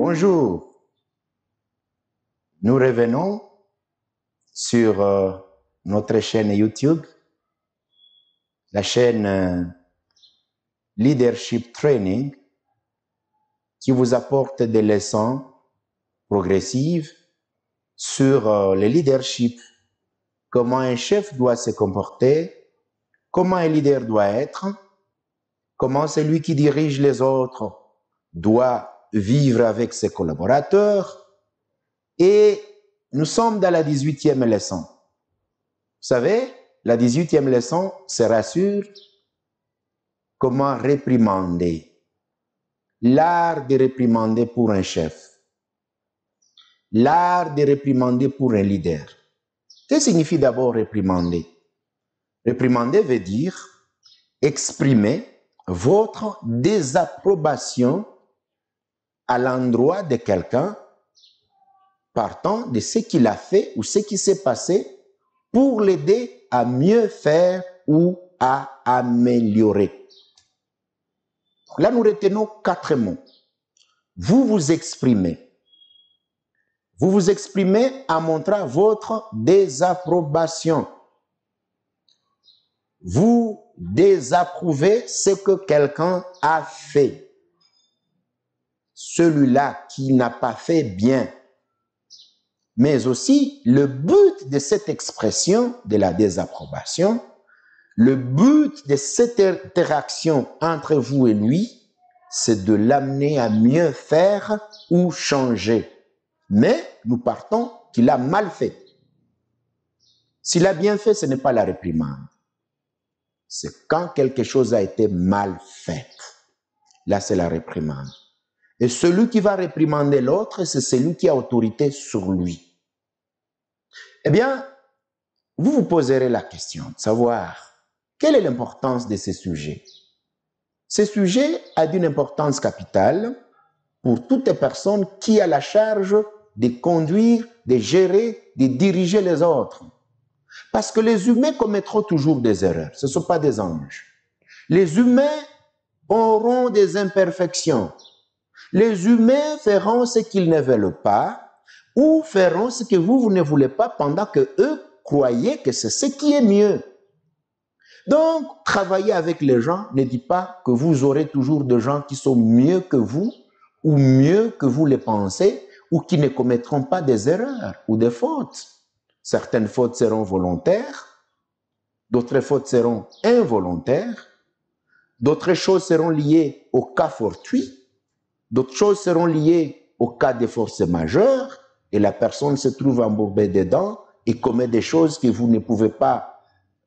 Bonjour, nous revenons sur notre chaîne YouTube, la chaîne Leadership Training, qui vous apporte des leçons progressives sur le leadership, comment un chef doit se comporter, comment un leader doit être, comment celui qui dirige les autres doit vivre avec ses collaborateurs. Et nous sommes dans la 18e leçon. Vous savez, la 18e leçon sera sur comment réprimander. L'art de réprimander pour un chef. L'art de réprimander pour un leader. Que signifie d'abord réprimander? Réprimander veut dire exprimer votre désapprobation à l'endroit de quelqu'un partant de ce qu'il a fait ou ce qui s'est passé pour l'aider à mieux faire ou à améliorer. Là, nous retenons 4 mots. Vous vous exprimez. Vous vous exprimez en montrant votre désapprobation. Vous désapprouvez ce que quelqu'un a fait. Celui-là qui n'a pas fait bien. Mais aussi, le but de cette expression de la désapprobation, le but de cette interaction entre vous et lui, c'est de l'amener à mieux faire ou changer. Mais nous partons qu'il a mal fait. S'il a bien fait, ce n'est pas la réprimande. C'est quand quelque chose a été mal fait. Là, c'est la réprimande. Et celui qui va réprimander l'autre, c'est celui qui a autorité sur lui. Eh bien, vous vous poserez la question de savoir quelle est l'importance de ces sujets. Ces sujets ont une importance capitale pour toute personne qui a la charge de conduire, de gérer, de diriger les autres. Parce que les humains commettront toujours des erreurs. Ce ne sont pas des anges. Les humains auront des imperfections. Les humains feront ce qu'ils ne veulent pas ou feront ce que vous ne voulez pas pendant que eux croyez que c'est ce qui est mieux. Donc, travailler avec les gens ne dit pas que vous aurez toujours des gens qui sont mieux que vous ou mieux que vous les pensez ou qui ne commettront pas des erreurs ou des fautes. Certaines fautes seront volontaires, d'autres fautes seront involontaires, d'autres choses seront liées au cas fortuit, d'autres choses seront liées au cas de force majeure et la personne se trouve embourbée dedans et commet des choses que vous ne pouvez pas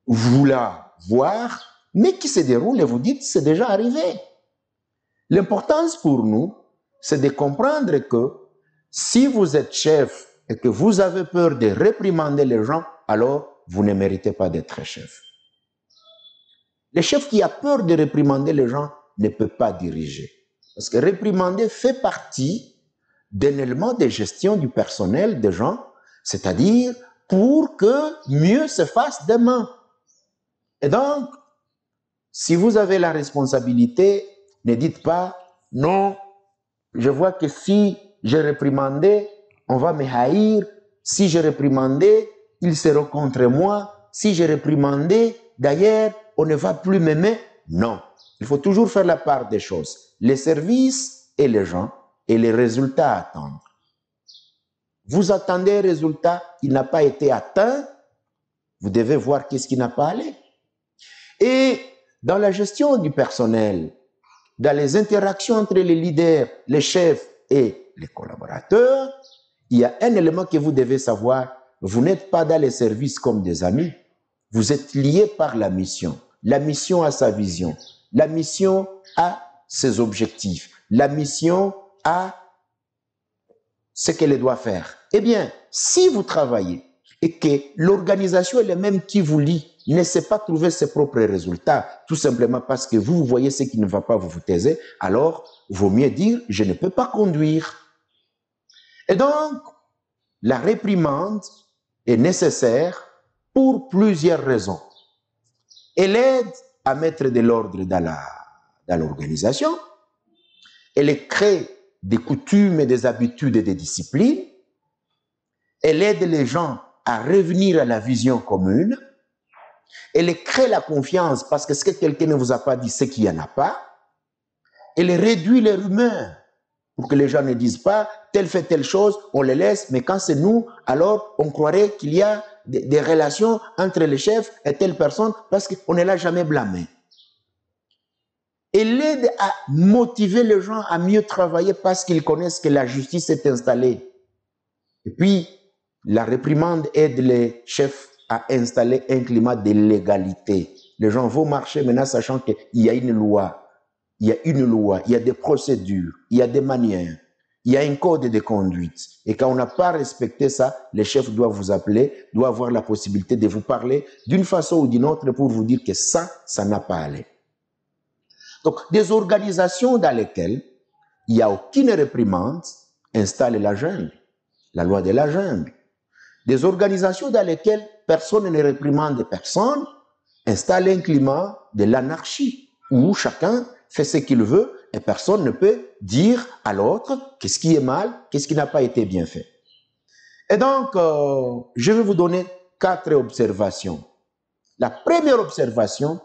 vouloir voir, mais qui se déroulent et vous dites c'est déjà arrivé. L'importance pour nous, c'est de comprendre que si vous êtes chef et que vous avez peur de réprimander les gens, alors vous ne méritez pas d'être chef. Le chef qui a peur de réprimander les gens ne peut pas diriger. Parce que réprimander fait partie d'un élément de gestion du personnel des gens, c'est-à-dire pour que mieux se fasse demain. Et donc, si vous avez la responsabilité, ne dites pas « Non, je vois que si je réprimandais, on va me haïr. Si je réprimandais, ils seront contre moi. Si je réprimandais, d'ailleurs, on ne va plus m'aimer. » Non, il faut toujours faire la part des choses. Les services et les gens et les résultats à attendre. Vous attendez un résultat, il n'a pas été atteint, vous devez voir qu'est-ce qui n'a pas allé. Et dans la gestion du personnel, dans les interactions entre les leaders, les chefs et les collaborateurs, il y a un élément que vous devez savoir. Vous n'êtes pas dans les services comme des amis. Vous êtes liés par la mission. La mission a sa vision. La mission a ses objectifs. La mission a ce qu'elle doit faire. Eh bien, si vous travaillez et que l'organisation elle-même qui vous lie ne sait pas trouver ses propres résultats, tout simplement parce que vous voyez ce qui ne va pas, vous vous taisez, alors vaut mieux dire « je ne peux pas conduire ». Et donc, la réprimande est nécessaire pour plusieurs raisons. Elle aide à mettre de l'ordre dans l'organisation, elle crée des coutumes et des habitudes et des disciplines. Elle aide les gens à revenir à la vision commune. Elle crée la confiance parce que ce que quelqu'un ne vous a pas dit, c'est qu'il n'y en a pas. Elle réduit les rumeurs pour que les gens ne disent pas tel fait telle chose, on les laisse, mais quand c'est nous, alors on croirait qu'il y a des relations entre les chefs et telle personne parce qu'on ne l'a jamais blâmé. Elle aide à motiver les gens à mieux travailler parce qu'ils connaissent que la justice est installée. Et puis, la réprimande aide les chefs à installer un climat de légalité. Les gens vont marcher maintenant sachant qu'il y a une loi, il y a des procédures, il y a des manières, il y a un code de conduite. Et quand on n'a pas respecté ça, les chefs doivent vous appeler, doivent avoir la possibilité de vous parler d'une façon ou d'une autre pour vous dire que ça n'a pas allé. Donc, des organisations dans lesquelles il n'y a aucune réprimande installent la jungle, la loi de la jungle. Des organisations dans lesquelles personne ne réprimande personne installent un climat de l'anarchie, où chacun fait ce qu'il veut et personne ne peut dire à l'autre qu'est-ce qui est mal, qu'est-ce qui n'a pas été bien fait. Et donc, je vais vous donner 4 observations. La première observation,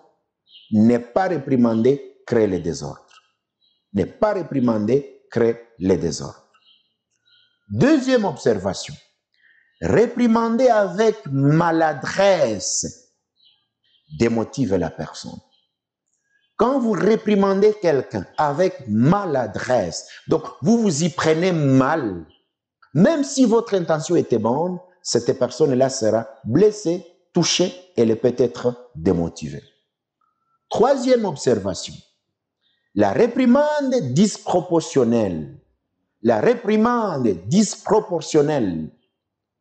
n'est pas réprimander, crée le désordre. N'est pas réprimander, crée le désordre. Deuxième observation, réprimander avec maladresse démotive la personne. Quand vous réprimandez quelqu'un avec maladresse, donc vous vous y prenez mal, même si votre intention était bonne, cette personne-là sera blessée, touchée, elle peut être démotivée. Troisième observation, la réprimande disproportionnelle. La réprimande disproportionnelle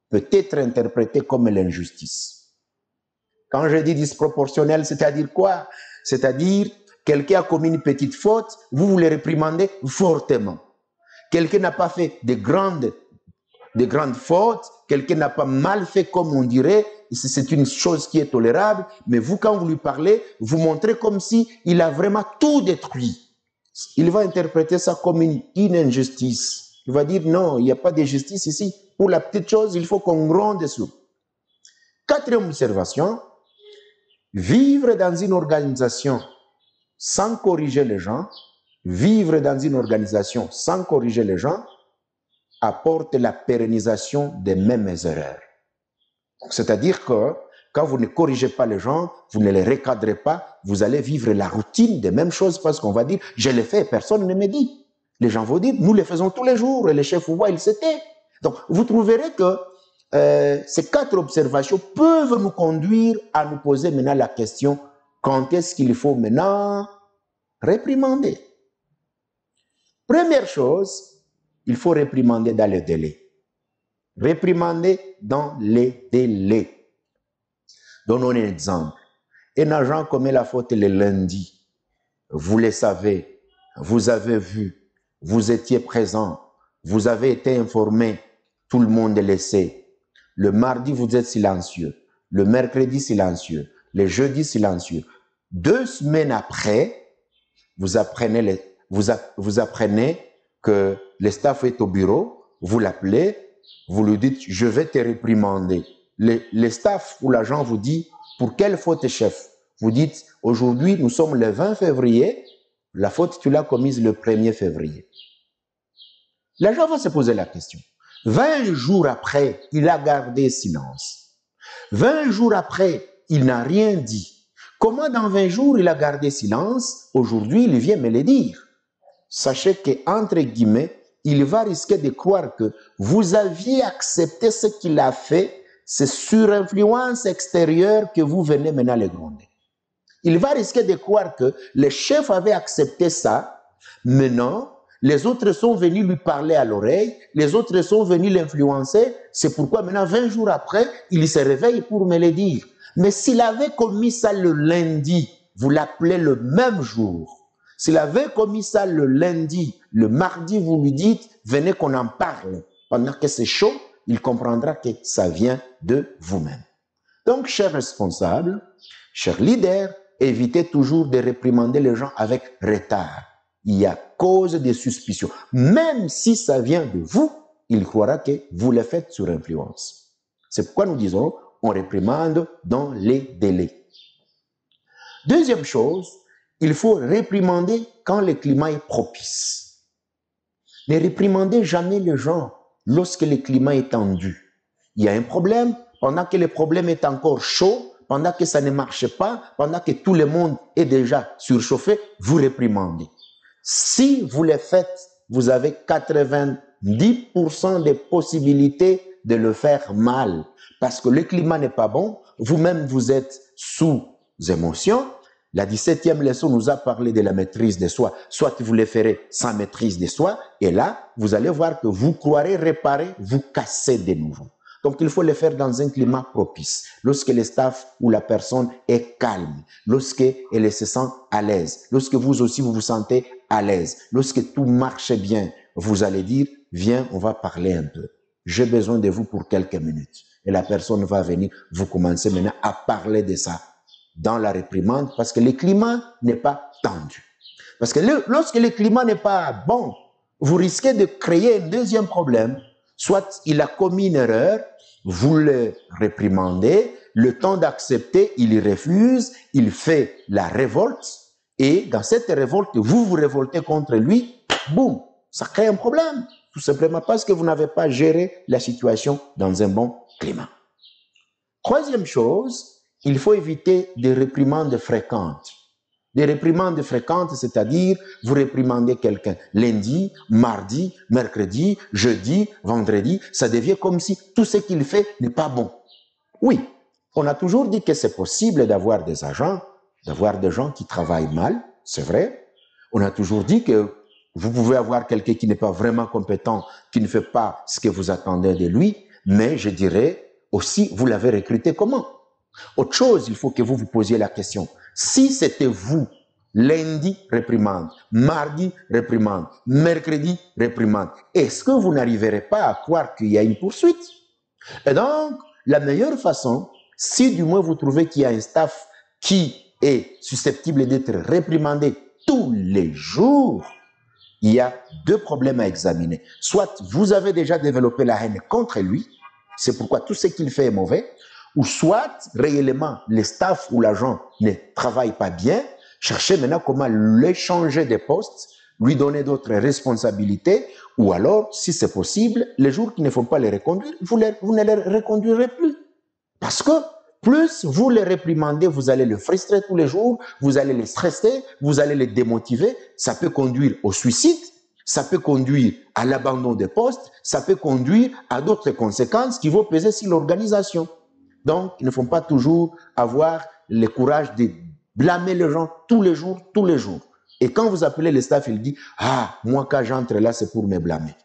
peut être interprétée comme l'injustice. Quand je dis disproportionnelle, c'est-à-dire quoi? C'est-à-dire, quelqu'un a commis une petite faute, vous le réprimandez fortement. Quelqu'un n'a pas fait de grandes fautes, quelqu'un n'a pas mal fait comme on dirait, c'est une chose qui est tolérable, mais vous, quand vous lui parlez, vous montrez comme si il a vraiment tout détruit. Il va interpréter ça comme une injustice. Il va dire non, il n'y a pas de justice ici. Pour la petite chose, il faut qu'on gronde dessous. Quatrième observation, vivre dans une organisation sans corriger les gens, vivre dans une organisation sans corriger les gens, apporte la pérennisation des mêmes erreurs. C'est-à-dire que quand vous ne corrigez pas les gens, vous ne les recadrez pas, vous allez vivre la routine des mêmes choses parce qu'on va dire « je l'ai fait, personne ne me dit ». Les gens vont dire « nous les faisons tous les jours » et les chefs vous voient, ils s'étaient. Donc, vous trouverez que ces 4 observations peuvent nous conduire à nous poser maintenant la question « quand est-ce qu'il faut maintenant réprimander ?» Première chose, il faut réprimander dans les délais. Réprimander dans les délais. Donnons un exemple. Un agent commet la faute le lundi. Vous le savez, vous avez vu, vous étiez présent, vous avez été informé, tout le monde le sait. Le mardi, vous êtes silencieux. Le mercredi, silencieux. Le jeudi, silencieux. 2 semaines après, vous apprenez que le staff est au bureau, vous l'appelez, vous lui dites « je vais te réprimander ». Le staff ou l'agent vous dit « pour quelle faute, chef ?» Vous dites « aujourd'hui, nous sommes le 20 février, la faute, tu l'as commise le 1er février ». L'agent va se poser la question. 20 jours après, il a gardé silence. 20 jours après, il n'a rien dit. Comment dans 20 jours, il a gardé silence? Aujourd'hui, il vient me le dire. Sachez qu'entre guillemets, il va risquer de croire que vous aviez accepté ce qu'il a fait, c'est sur influence extérieure que vous venez maintenant le gronder. Il va risquer de croire que le chef avait accepté ça, maintenant, les autres sont venus lui parler à l'oreille, les autres sont venus l'influencer, c'est pourquoi maintenant, 20 jours après, il se réveille pour me le dire. Mais s'il avait commis ça le lundi, vous l'appelez le même jour. S'il avait commis ça le lundi, le mardi, vous lui dites, venez qu'on en parle. Pendant que c'est chaud, il comprendra que ça vient de vous-même. Donc, chers responsables, chers leaders, évitez toujours de réprimander les gens avec retard. il y a cause de suspicion. Même si ça vient de vous, il croira que vous le faites sur influence. C'est pourquoi nous disons, on réprimande dans les délais. Deuxième chose, il faut réprimander quand le climat est propice. Ne réprimandez jamais les gens lorsque le climat est tendu. Il y a un problème, pendant que le problème est encore chaud, pendant que ça ne marche pas, pendant que tout le monde est déjà surchauffé, vous réprimandez. Si vous le faites, vous avez 90% de possibilités de le faire mal. Parce que le climat n'est pas bon, vous-même vous êtes sous émotion. La 17e leçon nous a parlé de la maîtrise de soi. Soit vous le ferez sans maîtrise de soi, et là, vous allez voir que vous croirez réparer, vous cassez de nouveau. Donc, il faut le faire dans un climat propice. Lorsque le staff ou la personne est calme, lorsqu'elle se sent à l'aise, lorsque vous aussi vous vous sentez à l'aise, lorsque tout marche bien, vous allez dire, viens, on va parler un peu. J'ai besoin de vous pour quelques minutes. Et la personne va venir, vous commencez maintenant à parler de ça dans la réprimande parce que le climat n'est pas tendu. Parce que lorsque le climat n'est pas bon, vous risquez de créer un deuxième problème. Soit il a commis une erreur, vous le réprimandez, le temps d'accepter, il refuse, il fait la révolte, et dans cette révolte, vous vous révoltez contre lui, boum, ça crée un problème, tout simplement parce que vous n'avez pas géré la situation dans un bon climat. Troisième chose, il faut éviter des réprimandes fréquentes. Des réprimandes fréquentes, c'est-à-dire vous réprimandez quelqu'un lundi, mardi, mercredi, jeudi, vendredi, ça devient comme si tout ce qu'il fait n'est pas bon. Oui, on a toujours dit que c'est possible d'avoir des agents, d'avoir des gens qui travaillent mal, c'est vrai. On a toujours dit que vous pouvez avoir quelqu'un qui n'est pas vraiment compétent, qui ne fait pas ce que vous attendez de lui, mais je dirais aussi, vous l'avez recruté comment? Autre chose, il faut que vous vous posiez la question. Si c'était vous, lundi, réprimande, mardi, réprimande, mercredi, réprimande, est-ce que vous n'arriverez pas à croire qu'il y a une poursuite? Et donc, la meilleure façon, si du moins vous trouvez qu'il y a un staff qui est susceptible d'être réprimandé tous les jours, il y a deux problèmes à examiner. Soit vous avez déjà développé la haine contre lui, c'est pourquoi tout ce qu'il fait est mauvais, ou soit, réellement, le staff ou l'agent ne travaille pas bien, cherchez maintenant comment le changer de poste, lui donner d'autres responsabilités, ou alors, si c'est possible, les jours qui ne font pas les reconduire, vous ne les reconduirez plus. Parce que plus vous les réprimandez, vous allez le frustrer tous les jours, vous allez les stresser, vous allez les démotiver, ça peut conduire au suicide, ça peut conduire à l'abandon des postes, ça peut conduire à d'autres conséquences qui vont peser sur l'organisation. Donc, il ne faut pas toujours avoir le courage de blâmer les gens tous les jours, tous les jours. Et quand vous appelez le staff, il dit, ah, moi quand j'entre là, c'est pour me blâmer.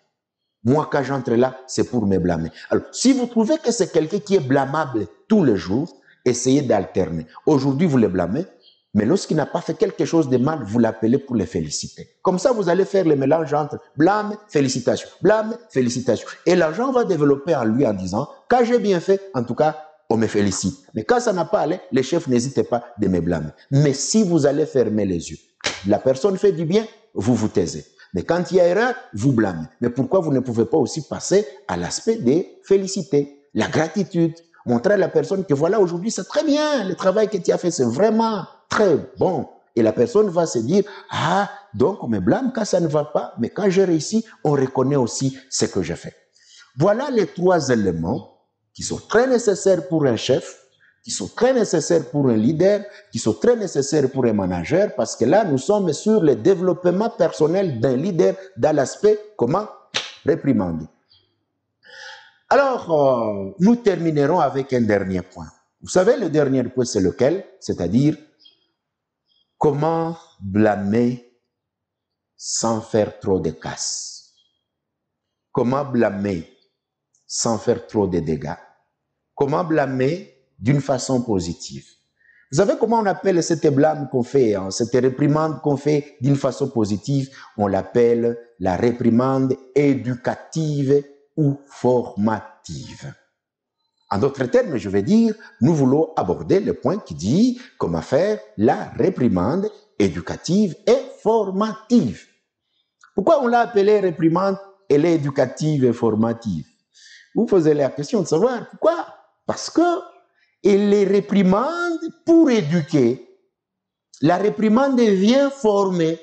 Moi quand j'entre là, c'est pour me blâmer. Alors, si vous trouvez que c'est quelqu'un qui est blâmable tous les jours, essayez d'alterner. Aujourd'hui, vous le blâmez, mais lorsqu'il n'a pas fait quelque chose de mal, vous l'appelez pour le féliciter. Comme ça, vous allez faire le mélange entre blâme, félicitations, blâme, félicitations. Et l'agent va développer en lui en disant, quand j'ai bien fait, en tout cas, on me félicite. Mais quand ça n'a pas allé, les chefs n'hésitez pas de me blâmer. Mais si vous allez fermer les yeux, la personne fait du bien, vous vous taisez. Mais quand il y a erreur, vous blâmez. Mais pourquoi vous ne pouvez pas aussi passer à l'aspect des féliciter, la gratitude, montrer à la personne que voilà, aujourd'hui, c'est très bien, le travail que tu as fait, c'est vraiment très bon. Et la personne va se dire, ah, donc on me blâme quand ça ne va pas, mais quand j'ai réussi, on reconnaît aussi ce que j'ai fait. Voilà les trois éléments qui sont très nécessaires pour un chef, qui sont très nécessaires pour un leader, qui sont très nécessaires pour un manager, parce que là, nous sommes sur le développement personnel d'un leader dans l'aspect comment réprimander. Alors, nous terminerons avec un dernier point. Vous savez, le dernier point, c'est lequel? C'est-à-dire, comment blâmer sans faire trop de casse? Comment blâmer sans faire trop de dégâts? Comment blâmer d'une façon positive? Vous savez comment on appelle cette blâme qu'on fait, cette réprimande qu'on fait d'une façon positive? On l'appelle la réprimande éducative ou formative. En d'autres termes, je vais dire, nous voulons aborder le point qui dit comment faire la réprimande éducative et formative. Pourquoi on l'a appelée réprimande? Elle est éducative et formative. Vous posez la question de savoir pourquoi? Parce que elle est réprimande pour éduquer. La réprimande vient former,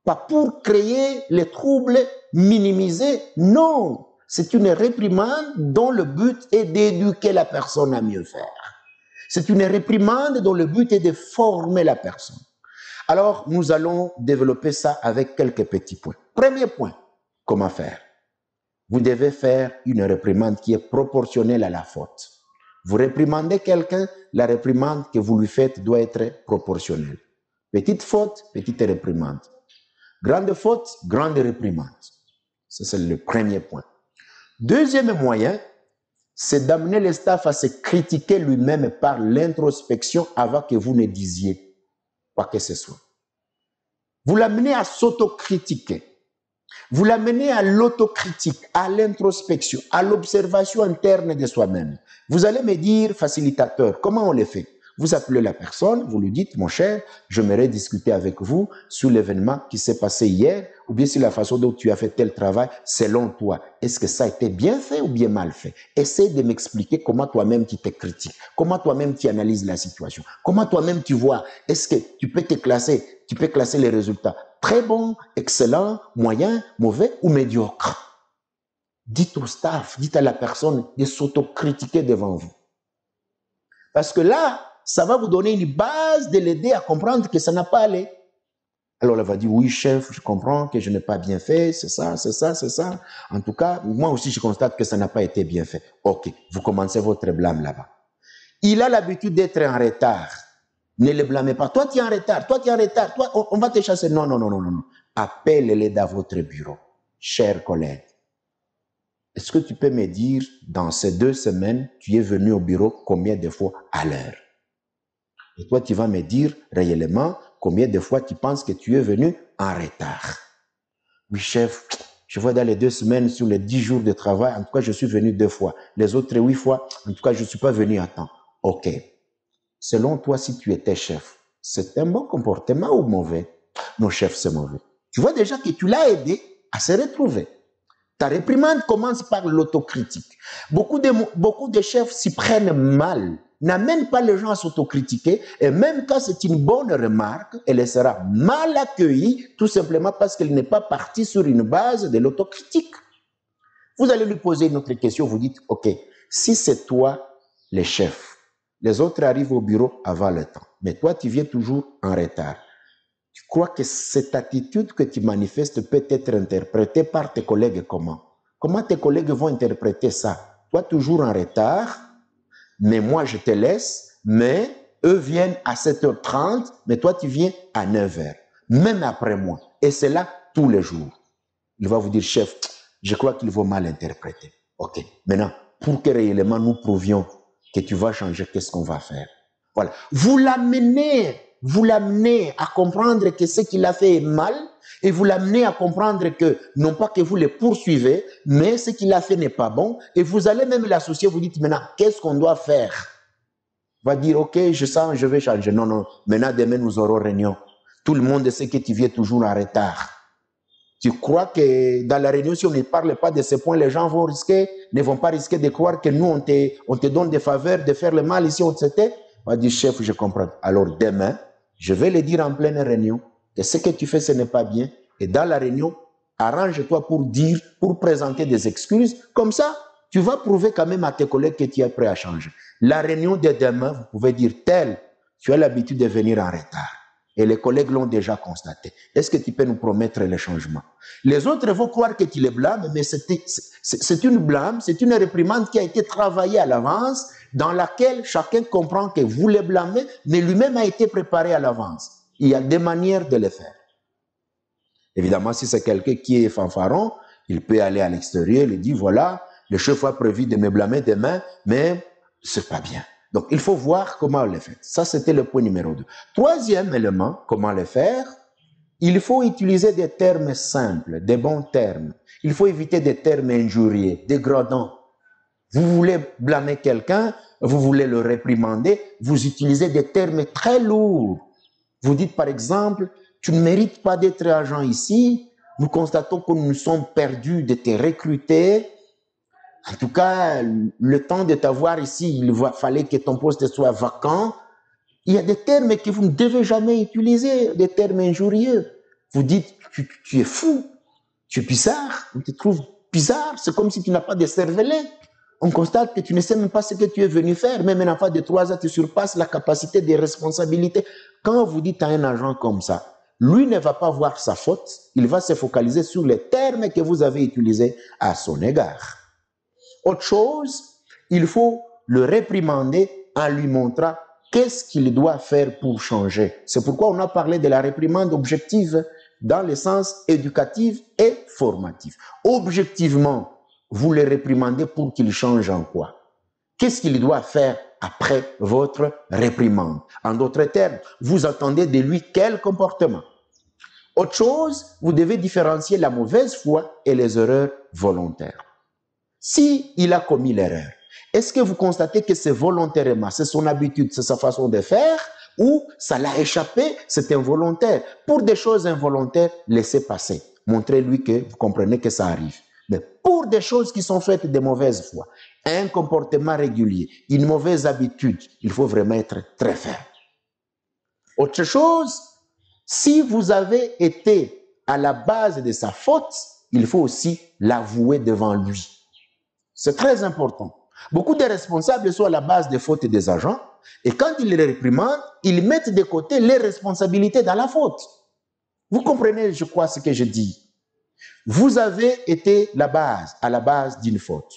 pas pour créer les troubles, minimiser. Non, c'est une réprimande dont le but est d'éduquer la personne à mieux faire. C'est une réprimande dont le but est de former la personne. Alors, nous allons développer ça avec quelques petits points. Premier point, comment faire? Vous devez faire une réprimande qui est proportionnelle à la faute. Vous réprimandez quelqu'un, la réprimande que vous lui faites doit être proportionnelle. Petite faute, petite réprimande. Grande faute, grande réprimande. Ça, c'est le premier point. Deuxième moyen, c'est d'amener le staff à se critiquer lui-même par l'introspection avant que vous ne disiez quoi que ce soit. Vous l'amenez à s'autocritiquer. Vous l'amenez à l'autocritique, à l'introspection, à l'observation interne de soi-même. Vous allez me dire, facilitateur, comment on le fait? Vous appelez la personne, vous lui dites, mon cher, j'aimerais discuter avec vous sur l'événement qui s'est passé hier, ou bien sur la façon dont tu as fait tel travail, selon toi. Est-ce que ça a été bien fait ou bien mal fait? Essaie de m'expliquer comment toi-même tu te critiques, comment toi-même tu analyses la situation, comment toi-même tu vois. Est-ce que tu peux te classer, tu peux classer les résultats très bon, excellent, moyen, mauvais ou médiocre? Dites au staff, dites à la personne de s'autocritiquer devant vous. Parce que là, ça va vous donner une base de l'aider à comprendre que ça n'a pas allé. Alors elle va dire, oui chef, je comprends que je n'ai pas bien fait, c'est ça, c'est ça, c'est ça. En tout cas, moi aussi je constate que ça n'a pas été bien fait. Ok, vous commencez votre blâme là-bas. Il a l'habitude d'être en retard. Ne le blâmez pas. Toi, tu es en retard. Toi, tu es en retard. Toi, on va te chasser. Non, non, non, non, non. Appelle-les dans votre bureau. Cher collègue, est-ce que tu peux me dire, dans ces 2 semaines, tu es venu au bureau combien de fois à l'heure? Et toi, tu vas me dire réellement combien de fois tu penses que tu es venu en retard. Oui, chef, je vois dans les 2 semaines, sur les 10 jours de travail, en tout cas, je suis venu 2 fois. Les autres 8 fois, en tout cas, je ne suis pas venu à temps. OK. Selon toi, si tu étais chef, c'est un bon comportement ou mauvais? Non, chef, c'est mauvais. Tu vois déjà que tu l'as aidé à se retrouver. Ta réprimande commence par l'autocritique. Beaucoup de chefs s'y prennent mal, n'amènent pas les gens à s'autocritiquer, et même quand c'est une bonne remarque, elle sera mal accueillie, tout simplement parce qu'elle n'est pas partie sur une base de l'autocritique. Vous allez lui poser une autre question, vous dites, OK, si c'est toi le chef, les autres arrivent au bureau avant le temps, mais toi, tu viens toujours en retard. Tu crois que cette attitude que tu manifestes peut être interprétée par tes collègues comment? Comment tes collègues vont interpréter ça? Toi, toujours en retard, mais moi, je te laisse, mais eux viennent à 7h30, mais toi, tu viens à 9h, même après moi. Et c'est là tous les jours. Il va vous dire, chef, je crois qu'il faut mal interpréter. OK, maintenant, pour que réellement nous prouvions que tu vas changer, qu'est-ce qu'on va faire? Voilà. Vous l'amenez à comprendre que ce qu'il a fait est mal, et vous l'amenez à comprendre que, non pas que vous le poursuivez, mais ce qu'il a fait n'est pas bon, et vous allez même l'associer, vous dites maintenant, qu'est-ce qu'on doit faire? Va dire, OK, je sens, je vais changer. Non, non, maintenant, demain, nous aurons réunion. Tout le monde sait que tu viens toujours en retard. Tu crois que dans la réunion, si on ne parle pas de ces points, les gens ne vont pas risquer de croire que nous, on te donne des faveurs, de faire le mal ici, on s'était. On va dire, chef, je comprends. Alors demain, je vais le dire en pleine réunion que ce que tu fais, ce n'est pas bien. Et dans la réunion, arrange-toi pour présenter des excuses. Comme ça, tu vas prouver quand même à tes collègues que tu es prêt à changer. La réunion de demain, vous pouvez dire, tel, tu as l'habitude de venir en retard. Et les collègues l'ont déjà constaté. Est-ce que tu peux nous promettre le changement? Les autres vont croire que tu les blâmes, mais c'est une blâme, c'est une réprimande qui a été travaillée à l'avance, dans laquelle chacun comprend que vous les blâmez, mais lui-même a été préparé à l'avance. Il y a des manières de le faire. Évidemment, si c'est quelqu'un qui est fanfaron, il peut aller à l'extérieur et dire, voilà, le chef a prévu de me blâmer demain, mais c'est pas bien. Donc, il faut voir comment le faire. Ça, c'était le point numéro 2. Troisième élément, comment le faire? Il faut utiliser des termes simples, des bons termes. Il faut éviter des termes injurieux, dégradants. Vous voulez blâmer quelqu'un, vous voulez le réprimander, vous utilisez des termes très lourds. Vous dites par exemple, tu ne mérites pas d'être agent ici, nous constatons que nous sommes perdus de te recruter. En tout cas, le temps de t'avoir ici, il fallait que ton poste soit vacant. Il y a des termes que vous ne devez jamais utiliser, des termes injurieux. Vous dites, tu es fou, tu es bizarre, on te trouve bizarre, c'est comme si tu n'as pas de cervelet. On constate que tu ne sais même pas ce que tu es venu faire. Même un enfant de 3 ans, tu surpasses la capacité de responsabilité. Quand vous dites à un agent comme ça, lui ne va pas voir sa faute, il va se focaliser sur les termes que vous avez utilisés à son égard. Autre chose, il faut le réprimander en lui montrant qu'est-ce qu'il doit faire pour changer. C'est pourquoi on a parlé de la réprimande objective dans le sens éducatif et formatif. Objectivement, vous le réprimandez pour qu'il change en quoi? Qu'est-ce qu'il doit faire après votre réprimande? En d'autres termes, vous attendez de lui quel comportement? Autre chose, vous devez différencier la mauvaise foi et les erreurs volontaires. Si il a commis l'erreur, est-ce que vous constatez que c'est volontairement, c'est son habitude, c'est sa façon de faire, ou ça l'a échappé, c'est involontaire? Pour des choses involontaires, laissez passer. Montrez-lui que vous comprenez que ça arrive. Mais pour des choses qui sont faites de mauvaise foi, un comportement régulier, une mauvaise habitude, il faut vraiment être très ferme. Autre chose, si vous avez été à la base de sa faute, il faut aussi l'avouer devant lui. C'est très important. Beaucoup de responsables sont à la base des fautes des agents et quand ils les réprimandent, ils mettent de côté les responsabilités dans la faute. Vous comprenez, je crois, ce que je dis. Vous avez été à la base d'une faute.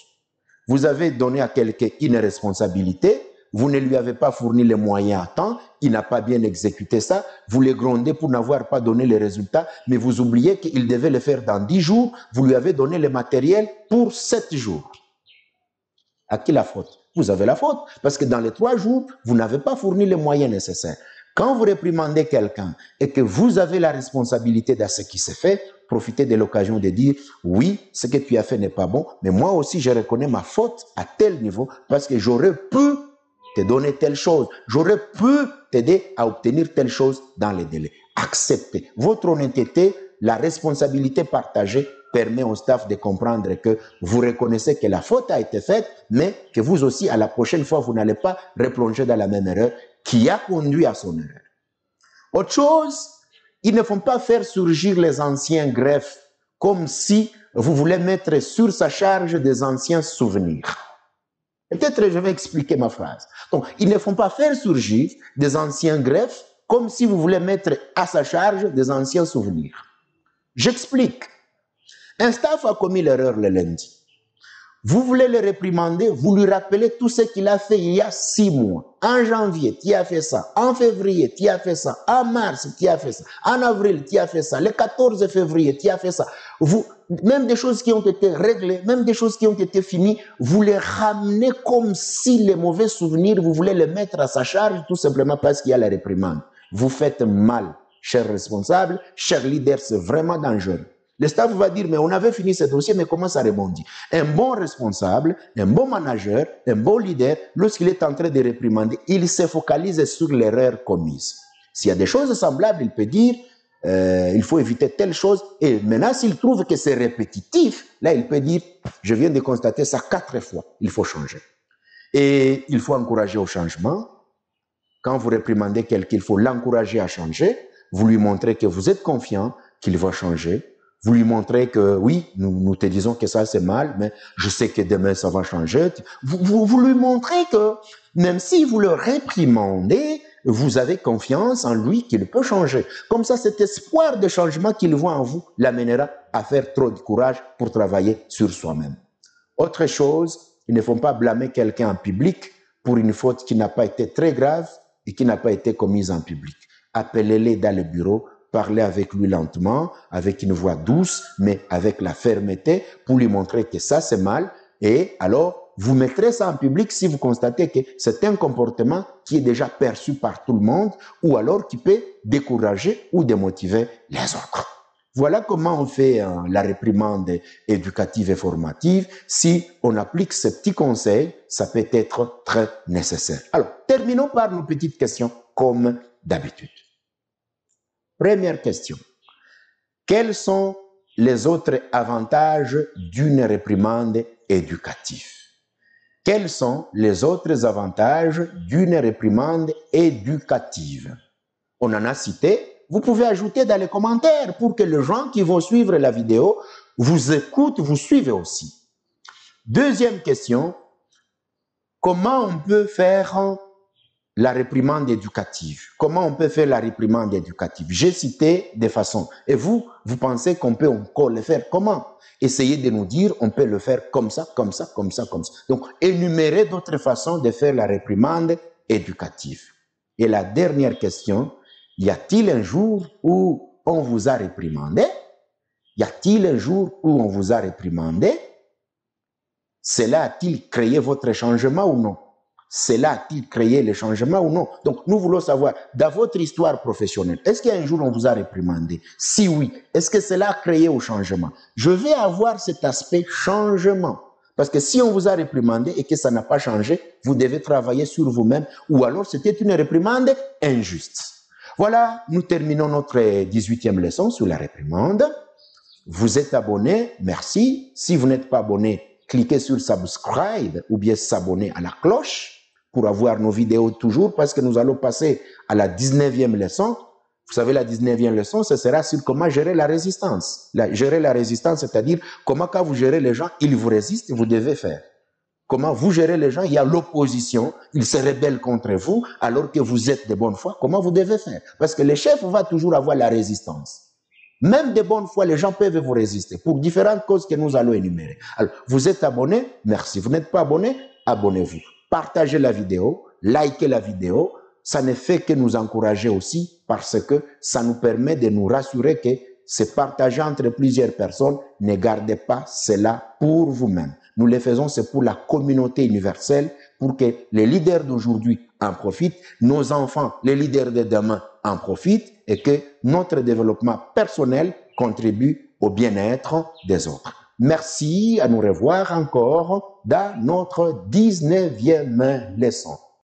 Vous avez donné à quelqu'un une responsabilité, vous ne lui avez pas fourni les moyens à temps, il n'a pas bien exécuté ça, vous le grondez pour n'avoir pas donné les résultats, mais vous oubliez qu'il devait le faire dans 10 jours, vous lui avez donné le matériel pour 7 jours. À qui la faute? Vous avez la faute, parce que dans les 3 jours, vous n'avez pas fourni les moyens nécessaires. Quand vous réprimandez quelqu'un et que vous avez la responsabilité de ce qui s'est fait, profitez de l'occasion de dire, oui, ce que tu as fait n'est pas bon, mais moi aussi, je reconnais ma faute à tel niveau, parce que j'aurais pu te donner telle chose, j'aurais pu t'aider à obtenir telle chose dans les délais. Acceptez. Votre honnêteté, la responsabilité partagée permet au staff de comprendre que vous reconnaissez que la faute a été faite, mais que vous aussi, à la prochaine fois, vous n'allez pas replonger dans la même erreur qui a conduit à son erreur. Autre chose, ils ne font pas faire surgir les anciens greffes comme si vous voulez mettre sur sa charge des anciens souvenirs. Peut-être je vais expliquer ma phrase. Donc, ils ne font pas faire surgir des anciens greffes comme si vous voulez mettre à sa charge des anciens souvenirs. J'explique. Un staff a commis l'erreur le lundi. Vous voulez le réprimander, vous lui rappelez tout ce qu'il a fait il y a 6 mois. En janvier, tu as fait ça. En février, tu as fait ça. En mars, tu as fait ça. En avril, tu as fait ça. Le 14 février, tu as fait ça. Même des choses qui ont été réglées, même des choses qui ont été finies, vous les ramenez comme si les mauvais souvenirs, vous voulez les mettre à sa charge tout simplement parce qu'il y a la réprimande. Vous faites mal, chers responsables, chers leaders, c'est vraiment dangereux. Le staff va dire, mais on avait fini ce dossier, mais comment ça rebondit? Un bon responsable, un bon manager, un bon leader, lorsqu'il est en train de réprimander, il se focalise sur l'erreur commise. S'il y a des choses semblables, il peut dire, il faut éviter telle chose. Et maintenant, s'il trouve que c'est répétitif, là, il peut dire, je viens de constater ça 4 fois, il faut changer. Et il faut encourager au changement. Quand vous réprimandez quelqu'un, il faut l'encourager à changer. Vous lui montrez que vous êtes confiant, qu'il va changer. Vous lui montrez que oui, nous te disons que ça c'est mal, mais je sais que demain ça va changer. Vous lui montrez que même si vous le réprimandez, vous avez confiance en lui qu'il peut changer. Comme ça, cet espoir de changement qu'il voit en vous l'amènera à faire trop de courage pour travailler sur soi-même. Autre chose, ils ne font pas blâmer quelqu'un en public pour une faute qui n'a pas été très grave et qui n'a pas été commise en public. Appelez-les dans le bureau, parlez avec lui lentement, avec une voix douce, mais avec la fermeté pour lui montrer que ça c'est mal. Et alors, vous mettrez ça en public si vous constatez que c'est un comportement qui est déjà perçu par tout le monde ou alors qui peut décourager ou démotiver les autres. Voilà comment on fait la réprimande éducative et formative. Si on applique ces petits conseils, ça peut être très nécessaire. Alors, terminons par nos petites questions comme d'habitude. Première question. Quelles sont les autres avantages d'une réprimande éducative? Quels sont les autres avantages d'une réprimande éducative? On en a cité. Vous pouvez ajouter dans les commentaires pour que les gens qui vont suivre la vidéo vous écoutent, vous suivent aussi. Deuxième question, comment on peut faire la réprimande éducative? Comment on peut faire la réprimande éducative? J'ai cité des façons. Et vous pensez qu'on peut encore le faire comment? Essayez de nous dire, on peut le faire comme ça, comme ça, comme ça, comme ça. Donc, énumérez d'autres façons de faire la réprimande éducative. Et la dernière question, y a-t-il un jour où on vous a réprimandé? Y a-t-il un jour où on vous a réprimandé? Cela a-t-il créé votre changement ou non? Cela a-t-il créé le changement ou non? Donc, nous voulons savoir, dans votre histoire professionnelle, est-ce qu'il y a un jour où on vous a réprimandé? Si oui, est-ce que cela a créé au changement? Je vais avoir cet aspect changement. Parce que si on vous a réprimandé et que ça n'a pas changé, vous devez travailler sur vous-même ou alors c'était une réprimande injuste. Voilà, nous terminons notre 18e leçon sur la réprimande. Vous êtes abonné, merci. Si vous n'êtes pas abonné, cliquez sur subscribe ou bien s'abonner à la cloche pour avoir nos vidéos toujours parce que nous allons passer à la 19e leçon. Vous savez, la 19e leçon, ce sera sur comment gérer la résistance. Gérer la résistance, c'est-à-dire comment quand vous gérez les gens, ils vous résistent, vous devez faire. Comment vous gérez les gens, il y a l'opposition, ils se rebellent contre vous alors que vous êtes de bonne foi, comment vous devez faire? Parce que le chef va toujours avoir la résistance. Même de bonne foi, les gens peuvent vous résister pour différentes causes que nous allons énumérer. Alors, vous êtes abonné? Merci. Vous n'êtes pas abonné? Abonnez-vous. Partagez la vidéo, likez la vidéo. Ça ne fait que nous encourager aussi parce que ça nous permet de nous rassurer que c'est partagé entre plusieurs personnes. Ne gardez pas cela pour vous-même. Nous le faisons, c'est pour la communauté universelle, pour que les leaders d'aujourd'hui en profitent, nos enfants, les leaders de demain en profitent et que notre développement personnel contribue au bien-être des autres. Merci, à nous revoir encore dans notre 19e leçon.